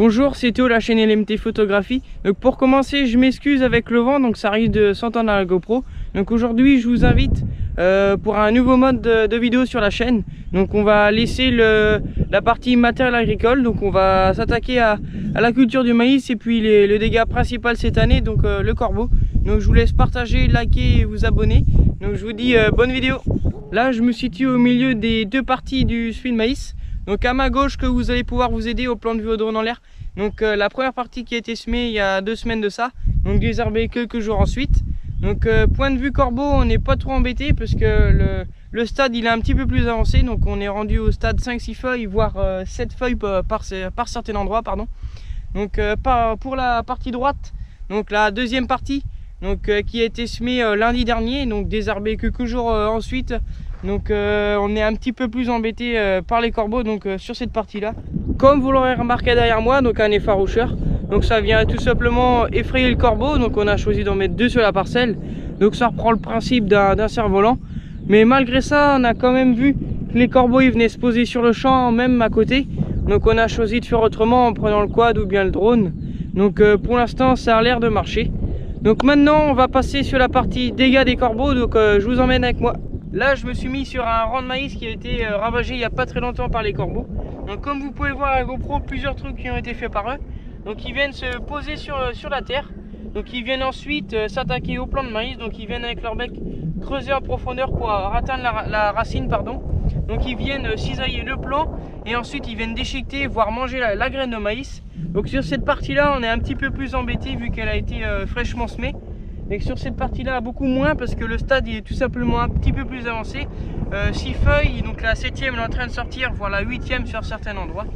Bonjour, c'est Théo, la chaîne LMT Photographie. Donc pour commencer, je m'excuse avec le vent, donc ça risque de s'entendre à la GoPro. Donc aujourd'hui, je vous invite pour un nouveau mode de vidéo sur la chaîne. Donc on va laisser la partie matériel agricole. Donc on va s'attaquer à la culture du maïs et puis le dégât principal cette année, donc le corbeau. Donc je vous laisse partager, liker et vous abonner. Donc je vous dis bonne vidéo. Là, je me situe au milieu des deux parties du semis de maïs. Donc à ma gauche, que vous allez pouvoir vous aider au plan de vue au drone en l'air. Donc la première partie qui a été semée il y a 2 semaines de ça, donc désherbée quelques jours ensuite. Donc point de vue corbeau, on n'est pas trop embêté parce que le stade il est un petit peu plus avancé. Donc on est rendu au stade 5-6 feuilles, voire 7 feuilles par certains endroits, pardon. Donc pour la partie droite, donc la deuxième partie, donc qui a été semée lundi dernier, donc désherbée quelques jours ensuite. Donc on est un petit peu plus embêté par les corbeaux donc sur cette partie là. Comme vous l'aurez remarqué derrière moi, donc un effaroucheur. Donc ça vient tout simplement effrayer le corbeau. Donc on a choisi d'en mettre 2 sur la parcelle. Donc ça reprend le principe d'un cerf-volant. Mais malgré ça, on a quand même vu que les corbeaux ils venaient se poser sur le champ, même à côté. Donc on a choisi de faire autrement en prenant le quad ou bien le drone. Donc pour l'instant ça a l'air de marcher. Donc maintenant on va passer sur la partie dégâts des corbeaux. Donc je vous emmène avec moi. Là je me suis mis sur un rang de maïs qui a été ravagé il n'y a pas très longtemps par les corbeaux. Donc comme vous pouvez voir à la GoPro, plusieurs trucs qui ont été faits par eux. Donc ils viennent se poser sur la terre. Donc ils viennent ensuite s'attaquer au plant de maïs. Donc ils viennent avec leur bec creuser en profondeur pour atteindre la racine, pardon. Donc ils viennent cisailler le plant et ensuite ils viennent déchiqueter, voire manger la graine de maïs. Donc sur cette partie là on est un petit peu plus embêté vu qu'elle a été fraîchement semée. Et sur cette partie là beaucoup moins parce que le stade il est tout simplement un petit peu plus avancé. 6 feuilles, donc la 7e est en train de sortir, voire la 8e sur certains endroits.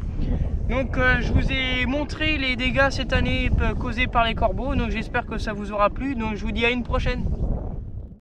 Donc je vous ai montré les dégâts cette année causés par les corbeaux, donc j'espère que ça vous aura plu. Donc je vous dis à une prochaine.